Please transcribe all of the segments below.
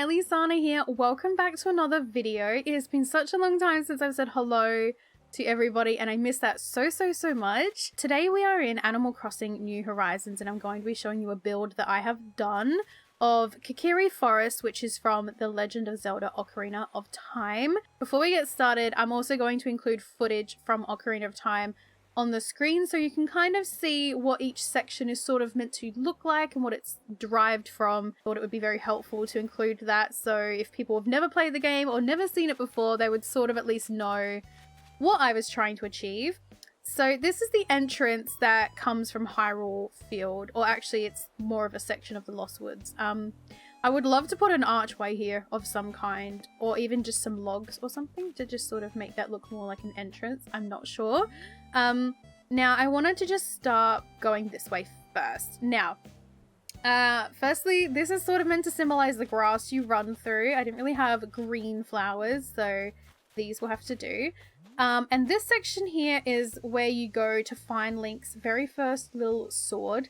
Eleesana here. Welcome back to another video. It has been such a long time since I've said hello to everybody and I miss that so much. Today we are in Animal Crossing New Horizons and I'm going to be showing you a build that I have done of Kokiri Forest, which is from The Legend of Zelda Ocarina of Time. Before we get started, I'm also going to include footage from Ocarina of Time on the screen so you can kind of see what each section is sort of meant to look like and what it's derived from. I thought it would be very helpful to include that, so if people have never played the game or never seen it before, they would sort of at least know what I was trying to achieve. So this is the entrance that comes from Hyrule Field, or actually it's more of a section of the Lost Woods. I would love to put an archway here of some kind, or even just some logs or something to just sort of make that look more like an entrance. I'm not sure. Now I wanted to just start going this way first. Now, firstly, this is sort of meant to symbolize the grass you run through. I didn't really have green flowers, so these will have to do. And this section here is where you go to find Link's very first little sword.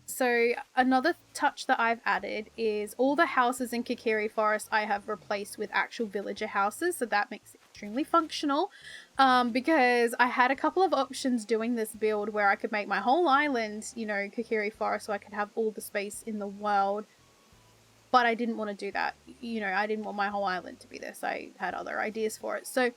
So another touch that I've added is all the houses in Kokiri Forest I have replaced with actual villager houses, so that makes it extremely functional, because I had a couple of options doing this build where I could make my whole island, you know, Kokiri Forest, so I could have all the space in the world, but I didn't want to do that. You know, I didn't want my whole island to be this. I had other ideas for it. So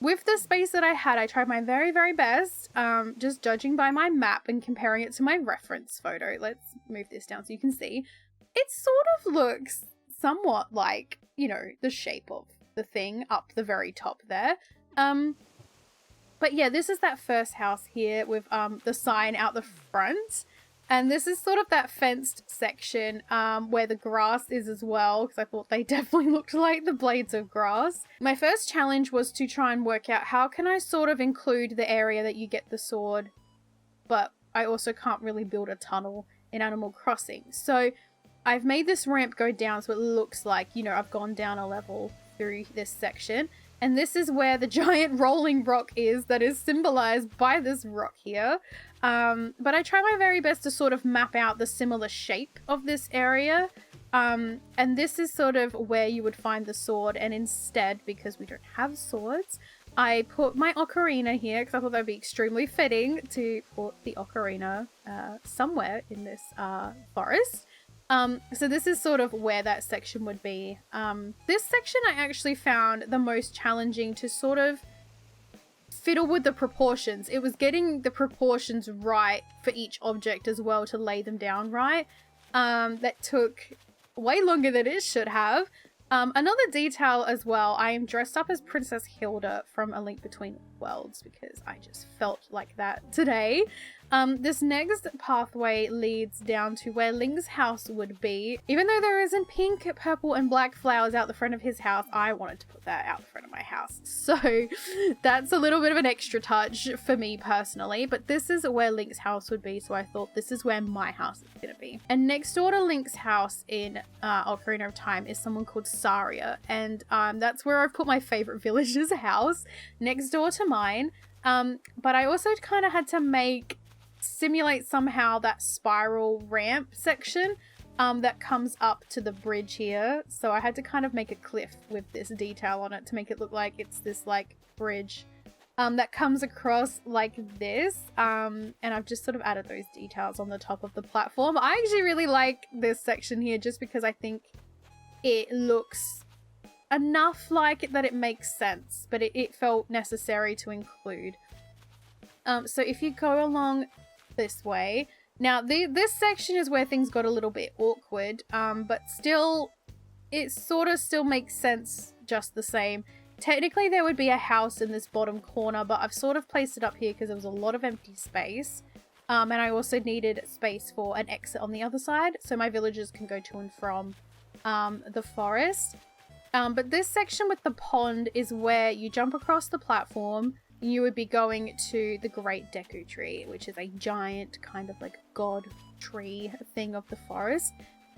with the space that I had, I tried my very best, just judging by my map and comparing it to my reference photo. Let's move this down so you can see. It sort of looks somewhat like, you know, the shape of the thing up the very top there. But yeah, this is that first house here with the sign out the front. And this is sort of that fenced section where the grass is as well, because I thought they definitely looked like the blades of grass. My first challenge was to try and work out how can I sort of include the area that you get the sword, but I also can't really build a tunnel in Animal Crossing. So I've made this ramp go down so it looks like, you know, I've gone down a level through this section. And this is where the giant rolling rock is that is symbolized by this rock here. But I try my very best to sort of map out the similar shape of this area. And this is sort of where you would find the sword. And instead, because we don't have swords, I put my ocarina here because I thought that would be extremely fitting to put the ocarina somewhere in this forest. So this is sort of where that section would be. This section I actually found the most challenging to sort of fiddle with the proportions. It was getting the proportions right for each object as well to lay them down right. That took way longer than it should have. Another detail as well, I am dressed up as Princess Hilda from A Link Between Worlds because I just felt like that today. This next pathway leads down to where Link's house would be. Even though there isn't pink, purple, and black flowers out the front of his house, I wanted to put that out the front of my house. So that's a little bit of an extra touch for me personally, but this is where Link's house would be, so I thought this is where my house is going to be. And next door to Link's house in Ocarina of Time is someone called Saria, and that's where I've put my favorite villager's house, next door to mine. But I also kind of had to simulate somehow that spiral ramp section that comes up to the bridge here. So I had to kind of make a cliff with this detail on it to make it look like it's this like bridge that comes across like this. And I've just sort of added those details on the top of the platform. I actually really like this section here just because I think it looks enough like it that it makes sense, but it felt necessary to include. So if you go along this way, now this section is where things got a little bit awkward, but still it sort of still makes sense just the same. Technically there would be a house in this bottom corner, but I've sort of placed it up here because there was a lot of empty space, and I also needed space for an exit on the other side so my villagers can go to and from the forest. But this section with the pond is where you jump across the platform. You would be going to the Great Deku tree, which is a giant kind of like god tree thing of the forest.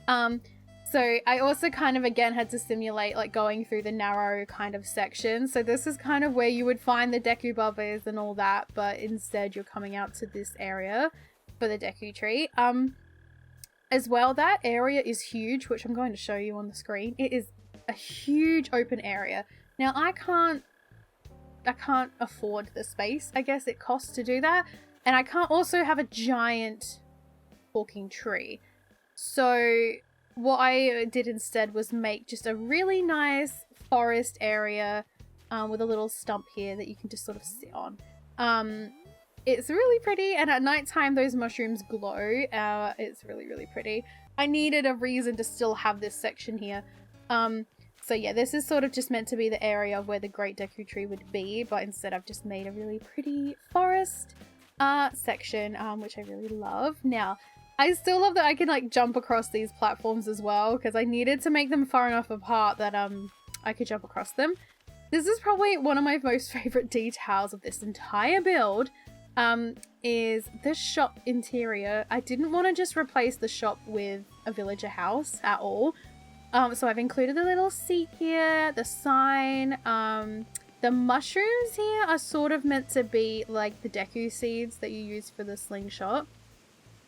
So I also kind of again had to simulate like going through the narrow kind of section. So this is kind of where you would find the Deku bubbers and all that, but instead you're coming out to this area for the Deku tree. As well, that area is huge, which I'm going to show you on the screen. It is a huge open area. Now, I can't afford the space. I guess it costs to do that. And I can't also have a giant talking tree. So what I did instead was make just a really nice forest area with a little stump here that you can just sort of sit on. It's really pretty, and at nighttime those mushrooms glow. It's really, really pretty. I needed a reason to still have this section here. So yeah, this is sort of just meant to be the area where the Great Deku Tree would be, but instead I've just made a really pretty forest section, which I really love. Now, I still love that I can like jump across these platforms as well, because I needed to make them far enough apart that I could jump across them. This is probably one of my most favorite details of this entire build, is the shop interior. I didn't want to just replace the shop with a villager house at all. So I've included a little seat here, the sign, the mushrooms here are sort of meant to be like the Deku seeds that you use for the slingshot,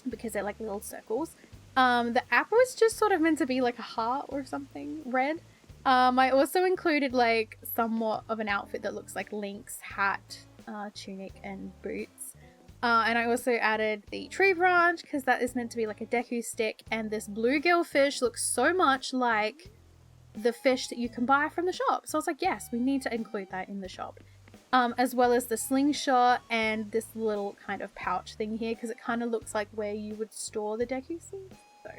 because they're like little circles. The apple is just sort of meant to be like a heart or something, red. I also included like somewhat of an outfit that looks like Link's hat, tunic and boots. And I also added the tree branch because that is meant to be like a Deku stick, and this bluegill fish looks so much like the fish that you can buy from the shop. So I was like, yes, we need to include that in the shop. As well as the slingshot and this little kind of pouch thing here, because it kind of looks like where you would store the Deku seeds. So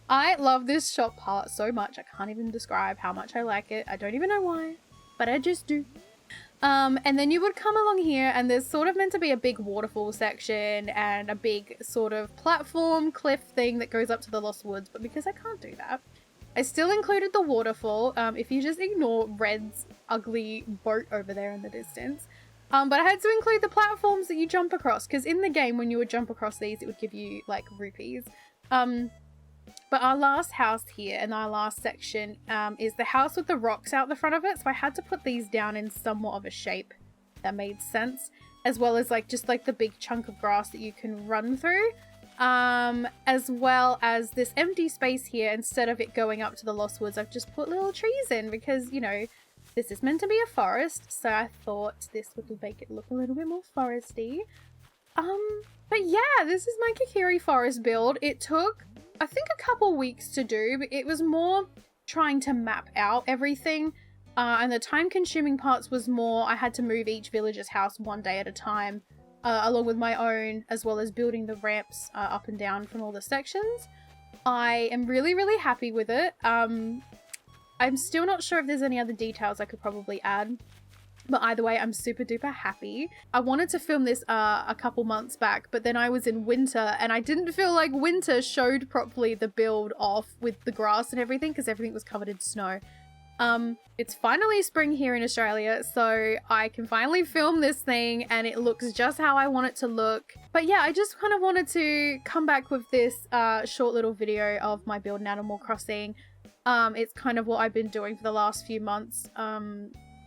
I love this shop part so much. I can't even describe how much I like it. I don't even know why, but I just do. And then you would come along here, and there's sort of meant to be a big waterfall section and a big sort of platform cliff thing that goes up to the Lost Woods, but because I can't do that, I still included the waterfall, if you just ignore Red's ugly boat over there in the distance. But I had to include the platforms that you jump across, because in the game when you would jump across these it would give you like rupees. But our last house here and our last section is the house with the rocks out the front of it. So I had to put these down in somewhat of a shape that made sense, as well as like just like the big chunk of grass that you can run through. As well as this empty space here. Instead of it going up to the Lost Woods, I've just put little trees in because, you know, this is meant to be a forest. So I thought this would make it look a little bit more foresty. But yeah, this is my Kokiri forest build. It took, I think, a couple weeks to do, but it was more trying to map out everything. And the time consuming parts was more, I had to move each villager's house one day at a time, along with my own, as well as building the ramps up and down from all the sections. I am really, really happy with it. I'm still not sure if there's any other details I could probably add. But either way, I'm super duper happy. I wanted to film this a couple months back, but then I was in winter and I didn't feel like winter showed properly the build off with the grass and everything because everything was covered in snow. It's finally spring here in Australia, so I can finally film this thing and it looks just how I want it to look. But yeah, I just kind of wanted to come back with this short little video of my build in Animal Crossing. It's kind of what I've been doing for the last few months.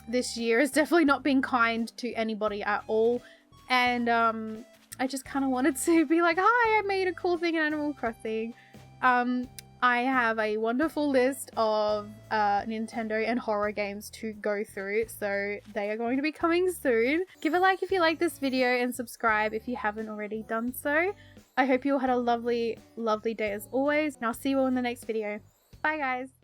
This year has definitely not been kind to anybody at all, and I just kind of wanted to be like, hi, I made a cool thing in Animal Crossing. I have a wonderful list of Nintendo and horror games to go through, so they are going to be coming soon. Give a like if you like this video and subscribe if you haven't already done so. I hope you all had a lovely, lovely day as always, and I'll see you all in the next video. Bye guys!